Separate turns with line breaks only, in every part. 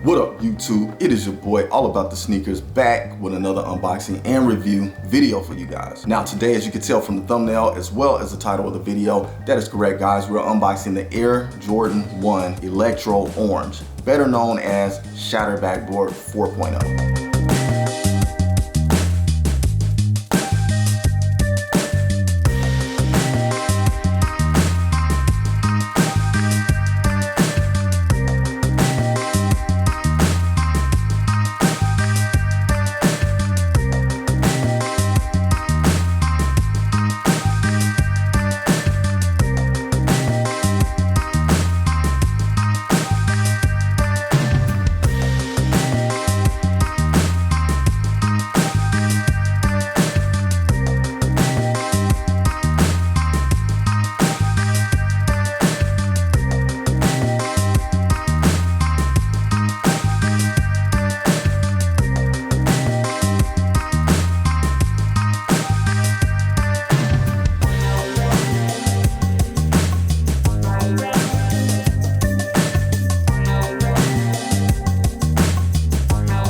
What up, YouTube? It is your boy, All About The Sneakerz, back with another unboxing and review video for you guys. Now today, as you can tell from the thumbnail as well as the title of the video, that is correct, guys. We're unboxing the Air Jordan 1 Electro Orange, better known as Shattered Backboard 4.0.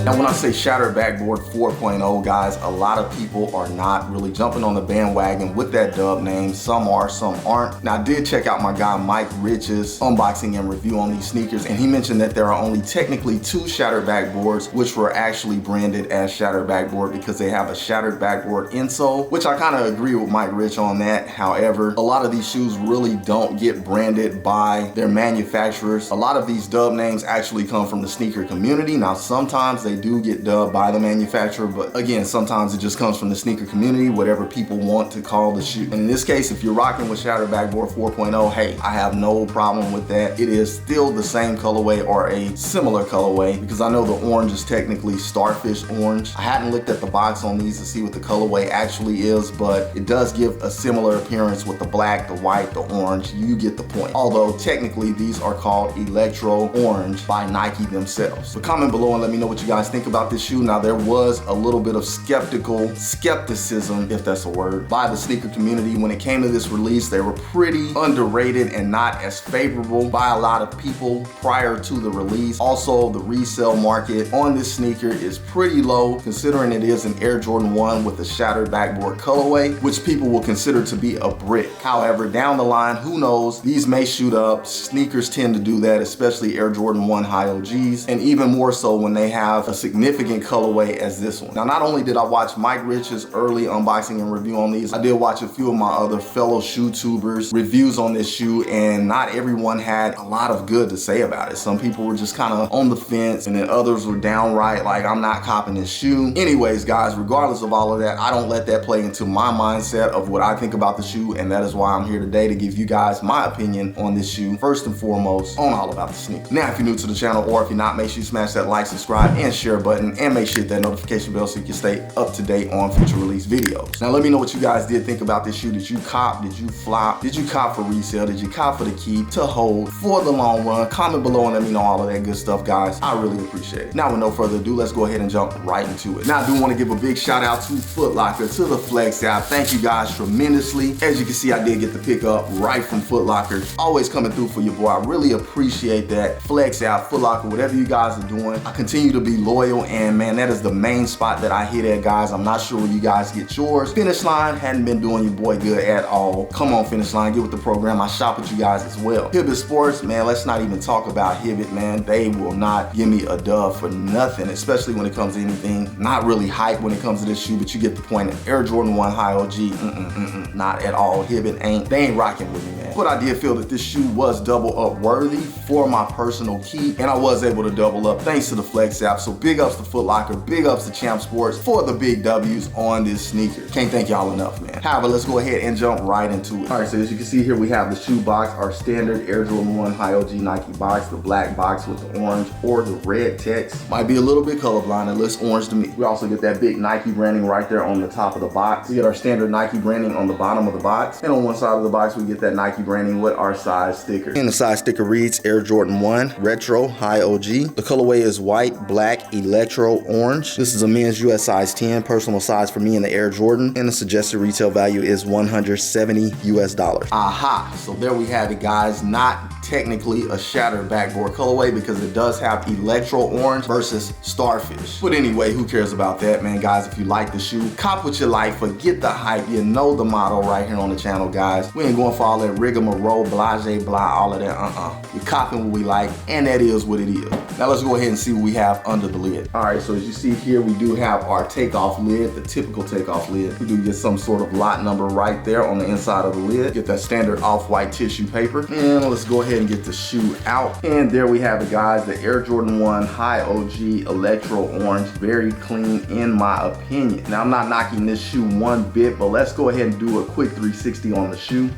Now when I say Shattered Backboard 4.0, guys, a lot of people are not really jumping on the bandwagon with that dub name. Some are, some aren't. Now I did check out my guy Mike Rich's unboxing and review on these sneakers, and he mentioned that there are only technically 2 Shattered Backboards, which were actually branded as Shattered Backboard because they have a Shattered Backboard insole, which I kind of agree with Mike Rich on that. However, a lot of these shoes really don't get branded by their manufacturers. A lot of these dub names actually come from the sneaker community. Now sometimes they do get dubbed by the manufacturer, but again, sometimes it just comes from the sneaker community, whatever people want to call the shoe. And in this case, if you're rocking with Shattered Backboard 4.0, hey, I have no problem with that. It is still the same colorway or a similar colorway, because I know the orange is technically Starfish Orange. I hadn't looked at the box on these to see what the colorway actually is, but it does give a similar appearance with the black, the white, the orange. You get the point. Although technically these are called Electro Orange by Nike themselves. So comment below and let me know what you guys think about this shoe. Now there was a little bit of skepticism, if that's a word, by the sneaker community when it came to this release. They were pretty underrated and not as favorable by a lot of people prior to the release. Also, the resale market on this sneaker is pretty low, considering it is an Air Jordan 1 with a Shattered Backboard colorway, which people will consider to be a brick. However, down the line, who knows, these may shoot up. Sneakers tend to do that, especially Air Jordan 1 High OGs, and even more so when they have a significant colorway as this one. Now, not only did I watch Mike Rich's early unboxing and review on these, I did watch a few of my other fellow shoe tubers reviews on this shoe, and not everyone had a lot of good to say about it. Some people were just kind of on the fence, and then others were downright like, I'm not copping this shoe. Anyways, guys, regardless of all of that, I don't let that play into my mindset of what I think about the shoe, and that is why I'm here today to give you guys my opinion on this shoe, first and foremost, on All About The Sneaker. Now, if you're new to the channel, or if you're not, make sure you smash that like, subscribe, and share button, and make sure you hit that notification bell so you can stay up to date on future release videos. Now let me know what you guys did think about this shoe. Did you cop? Did you flop? Did you cop for resale? Did you cop for the keep, to hold, for the long run? Comment below and let me know all of that good stuff, guys. I really appreciate it. Now with no further ado, let's go ahead and jump right into it. Now I do want to give a big shout out to Foot Locker, to the Flex app. Thank you guys tremendously. As you can see, I did get the pickup right from Foot Locker. Always coming through for your boy. I really appreciate that. Flex app, Foot Locker, whatever you guys are doing, I continue to be loyal, and man, that is the main spot that I hit at, guys. I'm not sure where you guys get yours. Finish Line hadn't been doing your boy good at all. Come on, Finish Line, get with the program. I shop with you guys as well. Hibbett Sports, man, let's not even talk about Hibbett, man. They will not give me a dub for nothing, especially when it comes to anything. Not really hype when it comes to this shoe, but you get the point. Air Jordan 1 High OG, not at all. Hibbett they ain't rocking with me, man. But I did feel that this shoe was double up worthy for my personal keep, and I was able to double up thanks to the Flex app. So big ups to Foot Locker, big ups to Champ Sports for the big W's on this sneaker. Can't thank y'all enough, man. However, let's go ahead and jump right into it. All right, so as you can see here, we have the shoe box, our standard Air Jordan 1 High OG Nike box, the black box with the orange or the red text. Might be a little bit colorblind, it looks orange to me. We also get that big Nike branding right there on the top of the box. We get our standard Nike branding on the bottom of the box, and on one side of the box, we get that Nike branding with our size sticker. And the size sticker reads Air Jordan 1 Retro High OG. The colorway is white, black, electro Electro Orange. This is a men's US size 10, personal size for me in the Air Jordan, and the suggested retail value is $170 US. Aha, so there we have it, guys. Not technically a Shattered Backboard colorway because it does have Electro Orange versus Starfish. But anyway, who cares about that, man? Guys, if you like the shoe, cop what you like, forget the hype. You know the motto right here on the channel, guys. We ain't going for all that rigmarole, blase, blah, all of that, We copping what we like, and that is what it is. Now let's go ahead and see what we have under the lid. All right, so as you see here, we do have our takeoff lid, the typical takeoff lid. We do get some sort of lot number right there on the inside of the lid. Get that standard off-white tissue paper. And let's go ahead and get the shoe out. And there we have it, guys, the Air Jordan 1 High OG Electro Orange. Very clean in my opinion. Now I'm not knocking this shoe one bit, but let's go ahead and do a quick 360 on the shoe.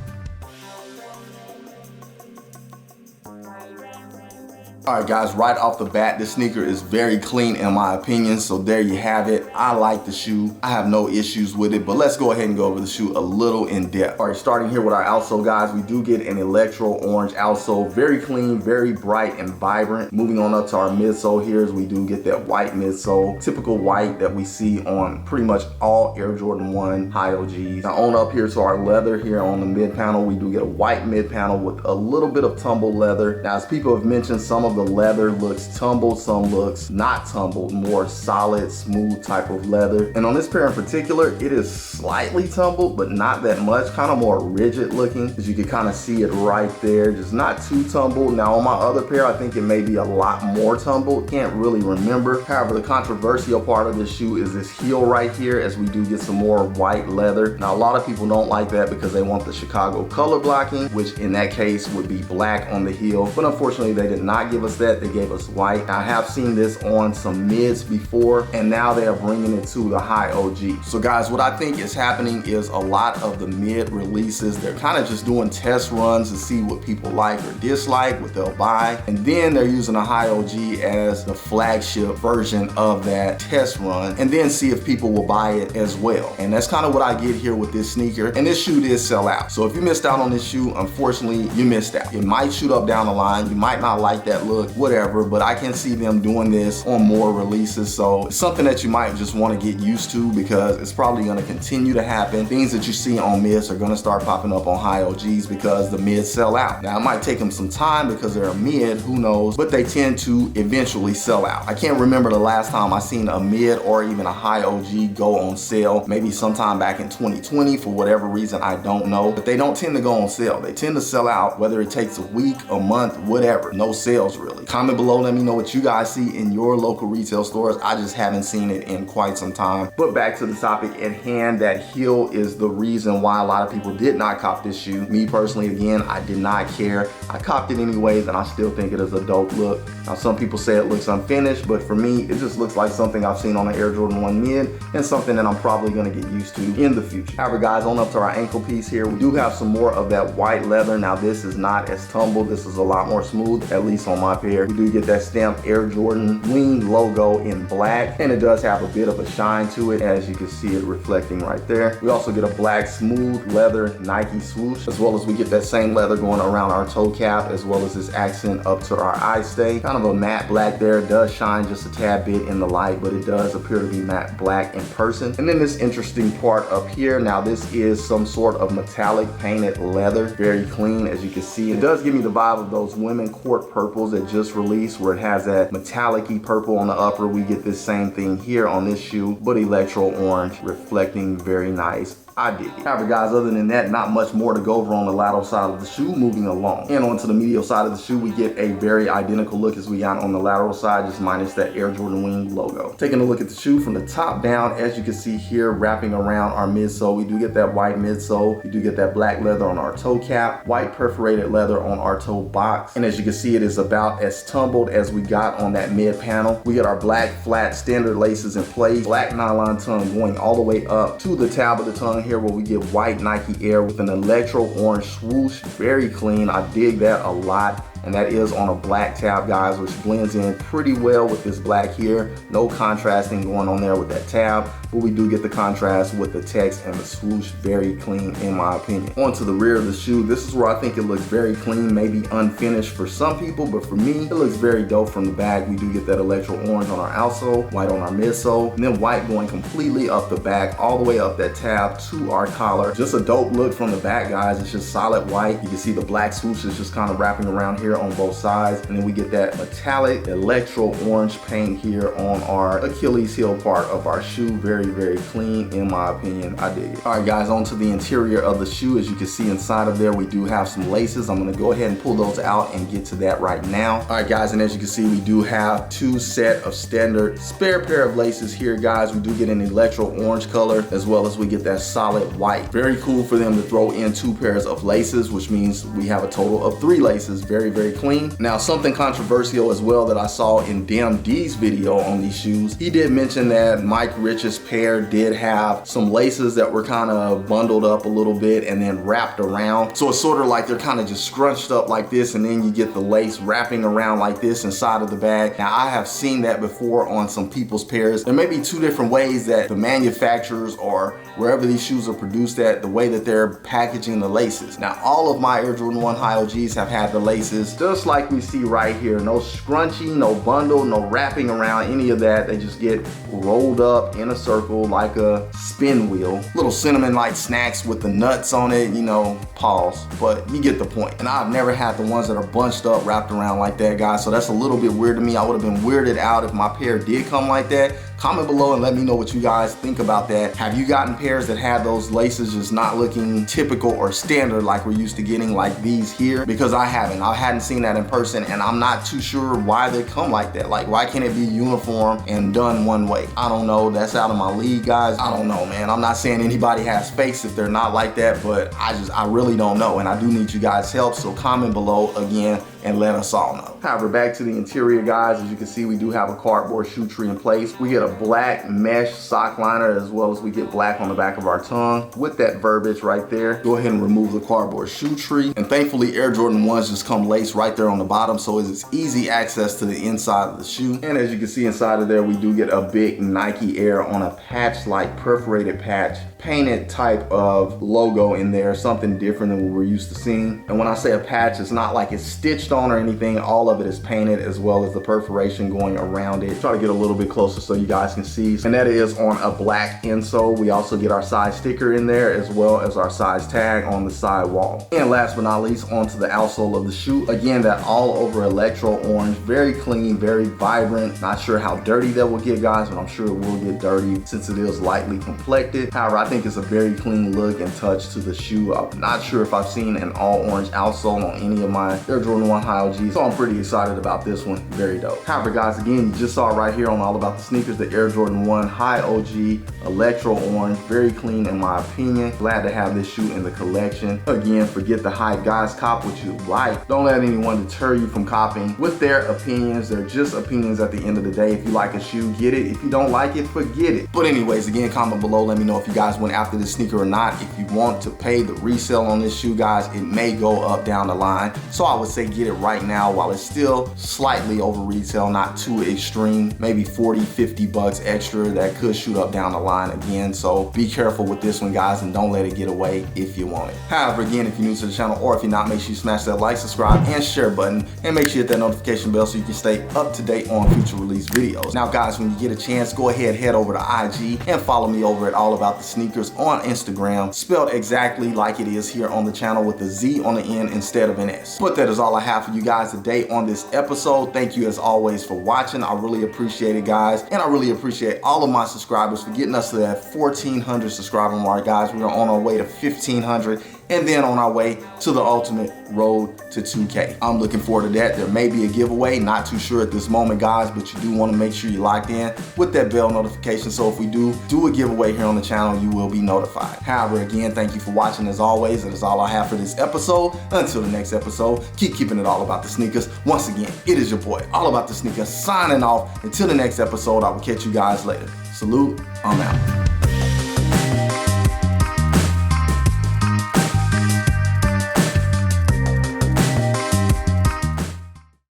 All right, guys, right off the bat, this sneaker is very clean in my opinion, so there you have it. I like the shoe. I have no issues with it, but let's go ahead and go over the shoe a little in depth. All right, starting here with our outsole, guys, we do get an Electro Orange outsole. Very clean, very bright and vibrant. Moving on up to our midsole here, we do get that white midsole, typical white that we see on pretty much all Air Jordan 1 High OGs. Now on up here to our leather here on the mid panel, we do get a white mid panel with a little bit of tumbled leather. Now, as people have mentioned, some of the leather looks tumbled, some looks not tumbled, more solid, smooth type of leather. And on this pair in particular, it is slightly tumbled, but not that much, kind of more rigid looking, as you can kind of see it right there, just not too tumbled. Now on my other pair, I think it may be a lot more tumbled, can't really remember. However, the controversial part of this shoe is this heel right here, as we do get some more white leather. Now a lot of people don't like that because they want the Chicago color blocking, which in that case would be black on the heel, but unfortunately they did not give us that. They gave us white. I have seen this on some mids before, and now they are bringing it to the High OG. So guys, what I think is happening is a lot of the mid releases, they're kind of just doing test runs to see what people like or dislike, what they'll buy, and then they're using a High OG as the flagship version of that test run, and then see if people will buy it as well. And that's kind of what I get here with this sneaker, and this shoe did sell out. So if you missed out on this shoe, unfortunately, you missed out. It might shoot up down the line, you might not like that look, whatever, but I can see them doing this on more releases. So it's something that you might just want to get used to because it's probably going to continue to happen. Things that you see on mids are going to start popping up on High OGs because the mids sell out. Now it might take them some time because they're a mid, who knows, but they tend to eventually sell out. I can't remember the last time I seen a mid or even a High OG go on sale, maybe sometime back in 2020 for whatever reason, I don't know, but they don't tend to go on sale. They tend to sell out whether it takes a week, a month, whatever. No sales really. Comment below, let me know what you guys see in your local retail stores. I just haven't seen it in quite some time. But back to the topic at hand, that heel is the reason why a lot of people did not cop this shoe. Me personally, again, I did not care. I copped it anyways, and I still think it is a dope look. Now some people say it looks unfinished, but for me, it just looks like something I've seen on the Air Jordan 1 mid and something that I'm probably gonna get used to in the future. However, guys, on up to our ankle piece here, we do have some more of that white leather. Now this is not as tumbled. This is a lot more smooth, at least on my pair. We do get that stamped Air Jordan wing logo in black, and it does have a bit of a shine to it, as you can see it reflecting right there. We also get a black smooth leather Nike swoosh, as well as we get that same leather going around our toe cap, as well as this accent up to our eye stay. Kind of a matte black there. It does shine just a tad bit in the light, but it does appear to be matte black in person. And then this interesting part up here, now this is some sort of metallic painted leather, very clean, as you can see. It does give me the vibe of those women court purples that just released, where it has that metallic-y purple on the upper. We get this same thing here on this shoe, but Electro Orange, reflecting very nice. I dig it. However, guys, other than that, not much more to go over on the lateral side of the shoe. Moving along. And onto the medial side of the shoe, we get a very identical look as we got on the lateral side, just minus that Air Jordan wing logo. Taking a look at the shoe from the top down, as you can see here, wrapping around our midsole, we do get that white midsole. We do get that black leather on our toe cap, white perforated leather on our toe box. And as you can see, it is about as tumbled as we got on that mid panel. We get our black flat standard laces in place, black nylon tongue going all the way up to the tab of the tongue here, where we get white Nike Air with an Electro Orange swoosh. Very clean. I dig that a lot. and that is on a black tab, guys, which blends in pretty well with this black here. No contrasting going on there with that tab, but we do get the contrast with the text and the swoosh. Very clean in my opinion. Onto the rear of the shoe, this is where I think it looks very clean, maybe unfinished for some people, but for me, it looks very dope from the back. We do get that electro orange on our outsole, white on our midsole, and then white going completely up the back, all the way up that tab to our collar. Just a dope look from the back, guys. It's just solid white. You can see the black swoosh is just kind of wrapping around here on both sides, and then we get that metallic electro orange paint here on our Achilles heel part of our shoe. Very, very clean in my opinion. I dig it. All right, guys, onto the interior of the shoe. As you can see inside of there, we do have some laces. I'm gonna go ahead and pull those out and get to that right now. All right, guys, and as you can see, we do have two set of standard spare pair of laces here, guys. We do get an electro orange color, as well as we get that solid white. Very cool for them to throw in two pairs of laces, which means we have a total of 3 laces. Very, very clean. Now, something controversial as well that I saw in Damn D's video on these shoes, he did mention that Mike Rich's pair did have some laces that were kind of bundled up a little bit and then wrapped around. So it's sort of like they're kind of just scrunched up like this, and then you get the lace wrapping around like this inside of the bag. Now, I have seen that before on some people's pairs. There may be 2 different ways that the manufacturers or wherever these shoes are produced at, the way that they're packaging the laces. Now, all of my Air Jordan 1 High OGs have had the laces just like we see right here. No scrunchie, no bundle, no wrapping around, any of that. They just get rolled up in a circle like a spin wheel. Little cinnamon like snacks with the nuts on it, you know, pause, but you get the point. And I've never had the ones that are bunched up, wrapped around like that, guys. So that's a little bit weird to me. I would have been weirded out if my pair did come like that. Comment below and let me know what you guys think about that. Have you gotten pairs that had those laces just not looking typical or standard like we're used to getting, like these here? Because I haven't. I hadn't seen that in person, and I'm not too sure why they come like that. Like, why can't it be uniform and done one way? I don't know. That's out of my league, guys. I don't know, man. I'm not saying anybody has fakes if they're not like that, but I really don't know, and I do need you guys' help, so comment below again and let us all know. However, back to the interior, guys. As you can see, we do have a cardboard shoe tree in place. We get a black mesh sock liner, as well as we get black on the back of our tongue with that verbiage right there. Go ahead and remove the cardboard shoe tree. And thankfully, Air Jordan 1s just come laced right there on the bottom, so it's easy access to the inside of the shoe. And as you can see inside of there, we do get a big Nike Air on a patch-like perforated patch, painted type of logo in there, something different than what we're used to seeing. And when I say a patch, it's not like it's stitched on or anything. All of it is painted, as well as the perforation going around it. Try to get a little bit closer so you guys can see. And that is on a black insole. We also get our size sticker in there, as well as our size tag on the side wall. And last but not least, onto the outsole of the shoe. Again, that all over electro orange, very clean, very vibrant. Not sure how dirty that will get, guys, but I'm sure it will get dirty since it is lightly complected. However, I think it's a very clean look and touch to the shoe. I'm not sure if I've seen an all orange outsole on any of my Air Jordan 1 High OGs, so I'm pretty excited about this one. Very dope. However, guys, again, you just saw right here on All About The Sneakerz, the Air Jordan 1 High OG Electro Orange. Very clean in my opinion. Glad to have this shoe in the collection. Again, forget the hype, guys. Cop what you like. Don't let anyone deter you from copying with their opinions. They're just opinions at the end of the day. If you like a shoe, get it. If you don't like it, forget it. But anyways, again, comment below. Let me know if you guys went after this sneaker or not. If you want to pay the resale on this shoe, guys, it may go up down the line. So I would say get it right now while it's still slightly over retail, not too extreme. Maybe 40, 50 bucks extra. That could shoot up down the line again. So be careful with this one, guys, and don't let it get away if you want it. However, again, if you're new to the channel or if you're not, make sure you smash that like, subscribe, and share button, and make sure you hit that notification bell so you can stay up to date on future release videos. Now, guys, when you get a chance, go ahead, head over to IG and follow me over at All About The Sneakerz on Instagram, spelled exactly like it is here on the channel with a Z on the end instead of an S. But that is all I have for you guys today on this episode. Thank you as always for watching. I really appreciate it, guys, and I really appreciate all of my subscribers for getting us to that 1,400 subscriber mark, guys. We are on our way to 1,500, and then on our way to the ultimate road to 2K. I'm looking forward to that. There may be a giveaway, not too sure at this moment, guys, but you do want to make sure you're locked in with that bell notification, so if we do a giveaway here on the channel, you will be notified. However, again, thank you for watching as always. That is all I have for this episode. Until the next episode, keep keeping it all about the sneakers. Once again, it is your boy, All About The Sneakerz, signing off. Until the next episode, I will catch you guys later. Salute, I'm out.